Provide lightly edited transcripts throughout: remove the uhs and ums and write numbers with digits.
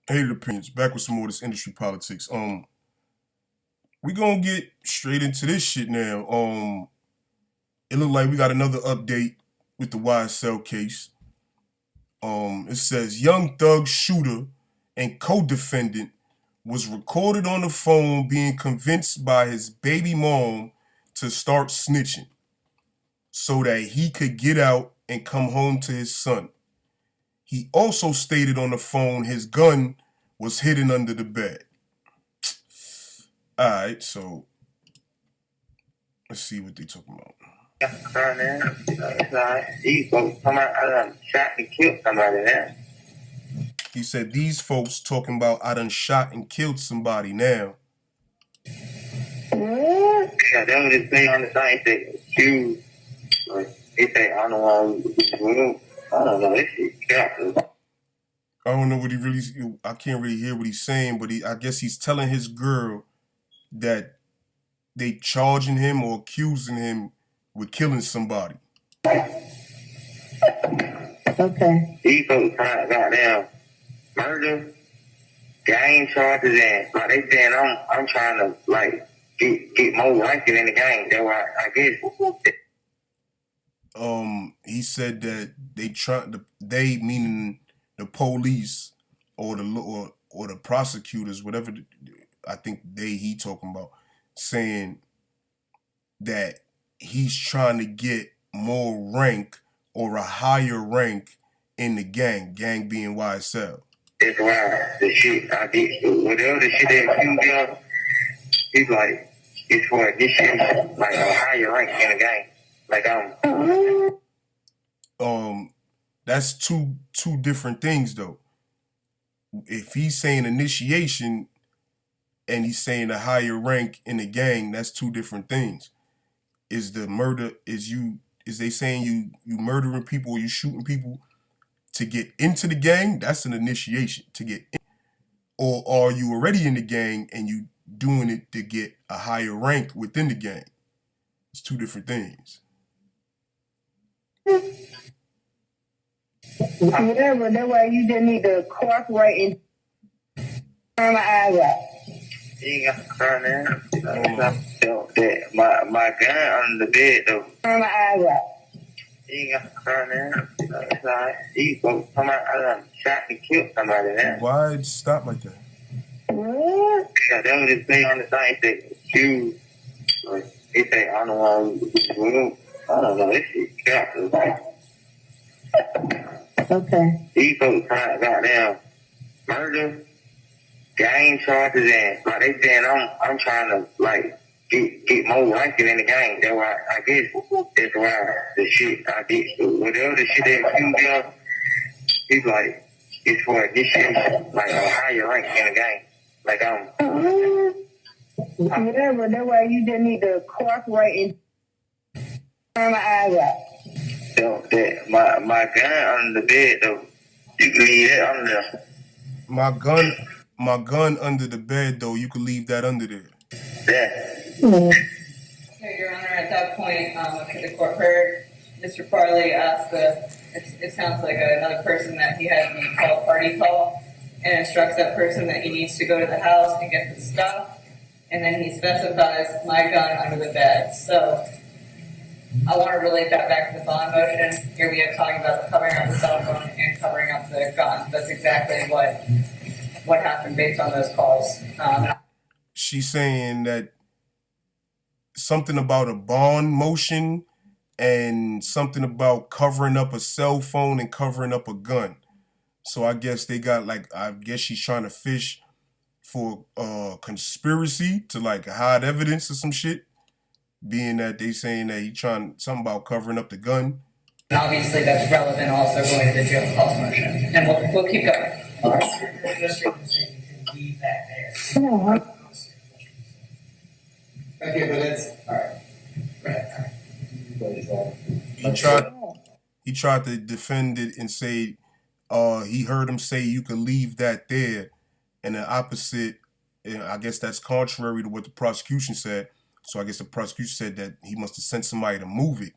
Hated opinions. Back with some more of this industry politics. We gonna get straight into this shit now. It looked like we got another update with the YSL case. It says Young Thug shooter and co-defendant was recorded on the phone being convinced by his baby mom to start snitching so that he could get out and come home to his son. He also stated on the phone his gun was hidden under the bed. Alright, so let's see what they talking about. These folks come out, I done shot and killed somebody now. He said these folks talking about I done shot and killed somebody now. Yeah, they don't just say on the side, they shoot. They say, I don't know, I don't know, this shit careful. I don't know what he really, I can't really hear what he's saying, but I guess he's telling his girl that they charging him or accusing him with killing somebody. Okay. These folks trying to goddamn murder, gang charges, and like they saying I'm trying to like get more ranking in the game. That's why I guess. He said that they meaning the police or the prosecutors, whatever. I think he talking about saying that he's trying to get more rank or a higher rank in the gang being YSL. That's why the shit I did, whatever the shit that you do, it's like, it's for initiation, like a higher rank in the game. Like that's two different things though. If he's saying initiation and he's saying a higher rank in the gang, that's two different things. Is the murder, is they saying you murdering people or you shooting people to get into the gang? That's an initiation to get in. Or are you already in the gang and you doing it to get a higher rank within the gang? It's two different things. Whatever, that's why you just need to cooperate and turn my eyes out. You got to turn in. My gun under the bed though. Turn my eyes out. You got to turn in. These folks come out, I done shot and killed somebody now. Why it stop like that? What? Yeah, they don't just say on the side, they shoot. They say, I don't know, this shit careful. Okay. These folks trying to goddamn murder, gang charges, and like they saying I'm trying to like get more ranking in the game. That's why I guess that's why the shit I did, whatever the shit that you do, it's like it's for initiation, like a higher rank in the game. Like whatever, that's why you just need to cooperate and turn my eyes out. My gun under the bed though. You can leave that under there. My gun under the bed though, you can leave that under there. Yeah. Okay, Your Honor, at that point, after the court heard, Mr. Farley asked it sounds like another person that he had the call party call and instructs that person that he needs to go to the house and get the stuff, and then he specifies my gun under the bed. So I want to relate that back to the bond motion. Here we are talking about covering up the cell phone and covering up the gun. That's exactly what happened based on those calls. She's saying that something about a bond motion and something about covering up a cell phone and covering up a gun. So I guess they got I guess she's trying to fish for conspiracy to hide evidence or some shit. Being that they saying that he trying something about covering up the gun. And obviously that's relevant also going to the jail calls motion. And we'll keep going. All right. Okay, but that's all right. He tried to defend it and say he heard him say you could leave that there, and the opposite. And I guess that's contrary to what the prosecution said. So I guess the prosecution said that he must have sent somebody to move it.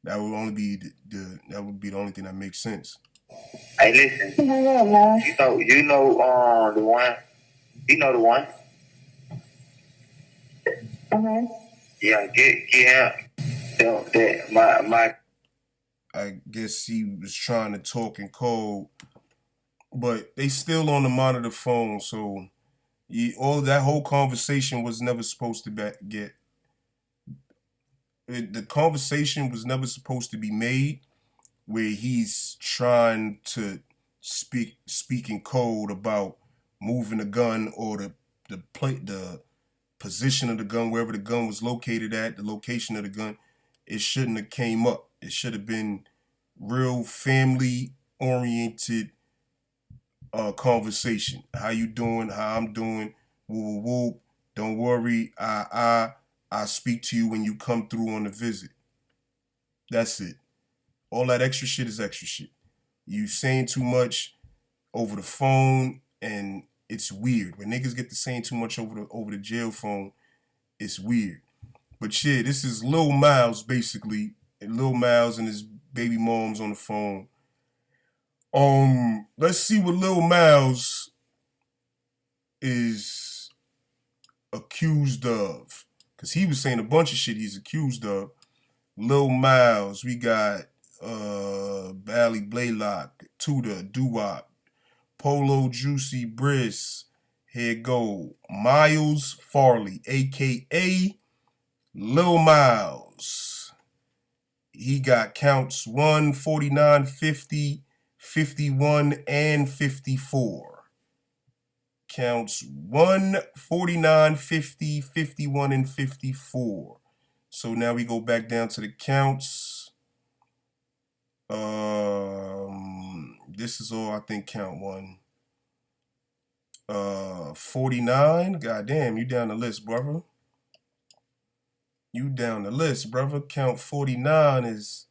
That would only be that would be the only thing that makes sense. Hey, listen. Hang up, man. The one. You know the one. Yeah, get him. My. I guess he was trying to talk in code, but they still on the monitor phone, so all that whole conversation was never supposed to get. The conversation was never supposed to be made where he's trying to speak in code about moving the gun or the position of the gun, wherever the gun was located at, the location of the gun. It shouldn't have came up. It should have been real family oriented conversation. How you doing? How I'm doing? Woo woo woo. Don't worry. I speak to you when you come through on the visit. That's it. All that extra shit is extra shit. You saying too much over the phone, and it's weird. When niggas get to saying too much over the jail phone, it's weird. But shit, this is Lil Miles basically, and Lil Miles and his baby mom's on the phone. Let's see what Lil Miles is accused of, cause he was saying a bunch of shit he's accused of. Lil Miles, we got Bally Blaylock, Tudor, Doo-Wop, Polo Juicy Briss, here go Miles Farley, aka Lil Miles. He got counts 1, 49, 50, 51, and 54. Counts 1, 49, 50, 51, and 54. So now we go back down to the counts. This is all I think count 1. 49. Goddamn, you down the list, brother. You down the list, brother. Count 49 is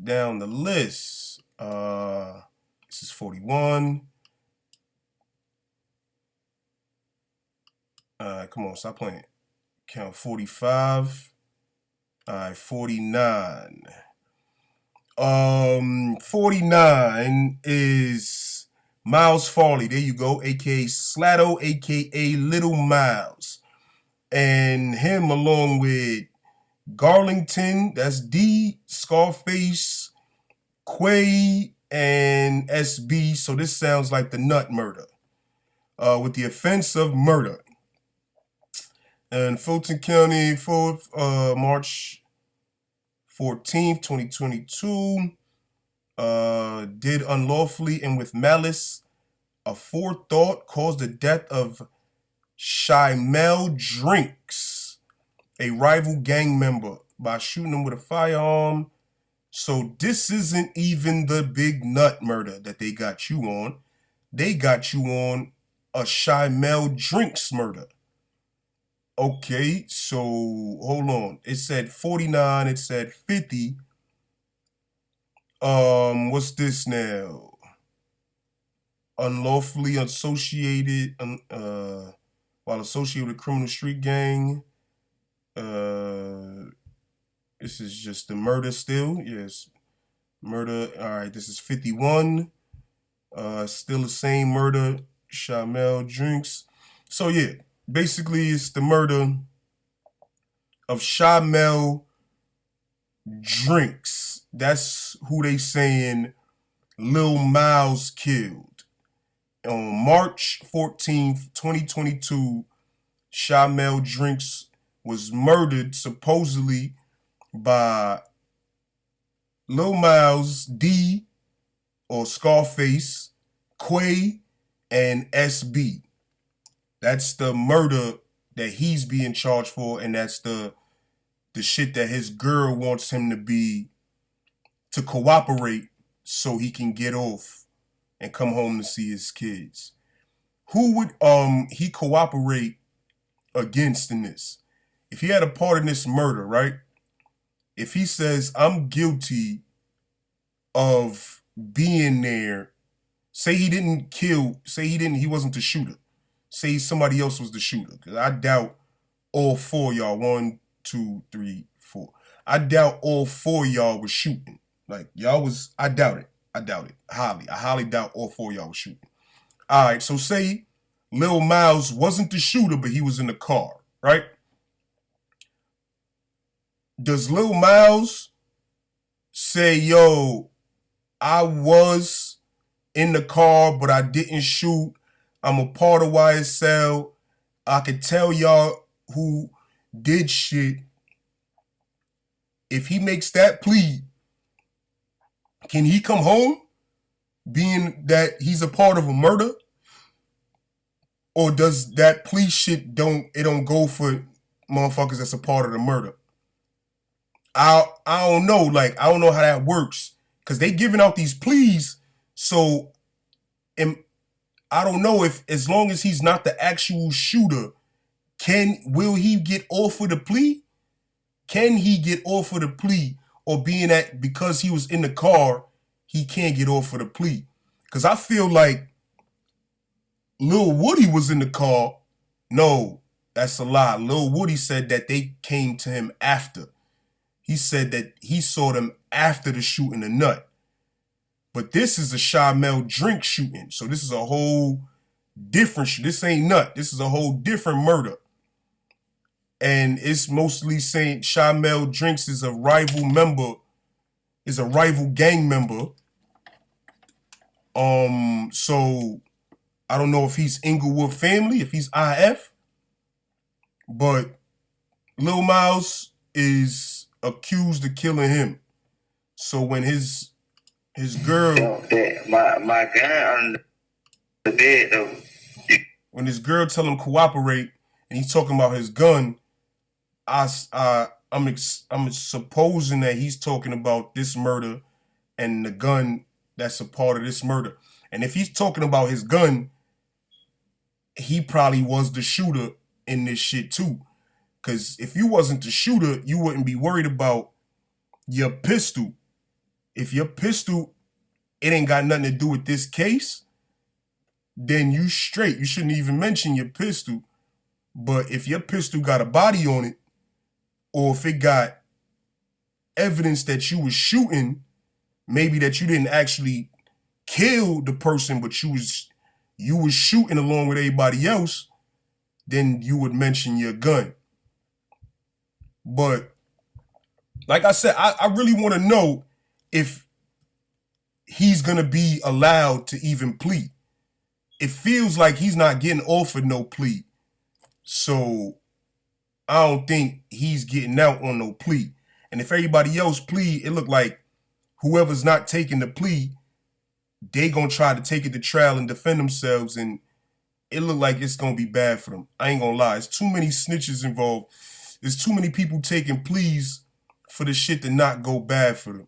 down the list. This is 41. Come on, stop playing. Count 45. 49. 49 is Miles Farley. There you go, aka Slatto, aka Little Miles. And him along with Garlington, that's D, Scarface, Quay, and SB. So this sounds like the Nut murder. With the offense of murder. And Fulton County, March 14th, 2022, did unlawfully and with malice aforethought cause the death of Shymel Drinks, a rival gang member, by shooting him with a firearm. So this isn't even the big nut murder that they got you on. They got you on a Shymel Drinks murder. Okay, so hold on. It said 49, it said 50. What's this now? Unlawfully associated, while associated with a criminal street gang. This is just the murder still. Yes, murder. All right, this is 51. Still the same murder, Shymel Drinks. So yeah, basically it's the murder of Shymel Drinks. That's who they saying Lil Miles killed. On March 14th, 2022, Shymel Drinks was murdered supposedly by Lil Miles, D, or Scarface, Quay, and SB. That's the murder that he's being charged for, and that's the shit that his girl wants him to cooperate so he can get off and come home to see his kids. Who would he cooperate against in this? If he had a part in this murder, right? If he says, I'm guilty of being there, say he didn't kill, say he wasn't the shooter. Say somebody else was the shooter. Because I doubt all four y'all, 1, 2, 3, 4. I doubt all four y'all was shooting. Like, y'all was, I doubt it. I doubt it. I highly doubt all four of y'all were shooting. All right, so say Lil Miles wasn't the shooter, but he was in the car, right? Does Lil Miles say, yo, I was in the car, but I didn't shoot. I'm a part of YSL. I could tell y'all who did shit. If he makes that plea, can he come home being that he's a part of a murder? Or does that plea shit don't go for motherfuckers that's a part of the murder? I don't know. Like, I don't know how that works. Because they giving out these pleas. So I don't know if, as long as he's not the actual shooter, will he get off of the plea? Can he get off of the plea? Or being that because he was in the car, he can't get off of the plea? Because I feel like Lil Woody was in the car. No, that's a lie. Lil Woody said that they came to him after. He said that he saw them after the shooting of Nut. But this is a Shamel drink shooting. So this is a whole different shit. This ain't Nut. This is a whole different murder. And it's mostly saying Shamel Drinks is a rival gang member. So I don't know if he's Inglewood family, if he's IF. But Lil Miles is accused of killing him. So when his girl, my gun under the bed though. When his girl tell him cooperate, and he's talking about his gun, I'm supposing that he's talking about this murder and the gun that's a part of this murder. And if he's talking about his gun, he probably was the shooter in this shit too. Because if you wasn't the shooter, you wouldn't be worried about your pistol. If your pistol, it ain't got nothing to do with this case, then you straight. You shouldn't even mention your pistol. But if your pistol got a body on it, or if it got evidence that you was shooting, maybe that you didn't actually kill the person, but you was shooting along with everybody else, then you would mention your gun. But like I said, I really want to know if he's going to be allowed to even plead. It feels like he's not getting offered no plea. So I don't think he's getting out on no plea. And if everybody else plead, it look like whoever's not taking the plea, they gonna try to take it to trial and defend themselves, and it look like it's gonna be bad for them. I ain't gonna lie. It's too many snitches involved. There's too many people taking pleas for the shit to not go bad for them.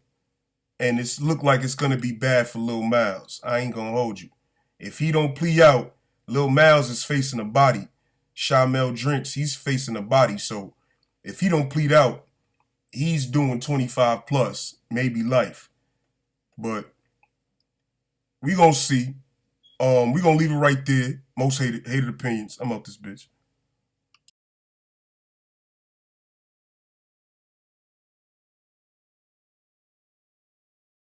And it's look like it's gonna be bad for Lil Miles. I ain't gonna hold you. If he don't plea out, Lil Miles is facing a body. Shamel Drinks, he's facing a body. So if he don't plead out, he's doing 25 plus, maybe life. But we gonna see. We gonna leave it right there. Most hated opinions. I'm out this bitch.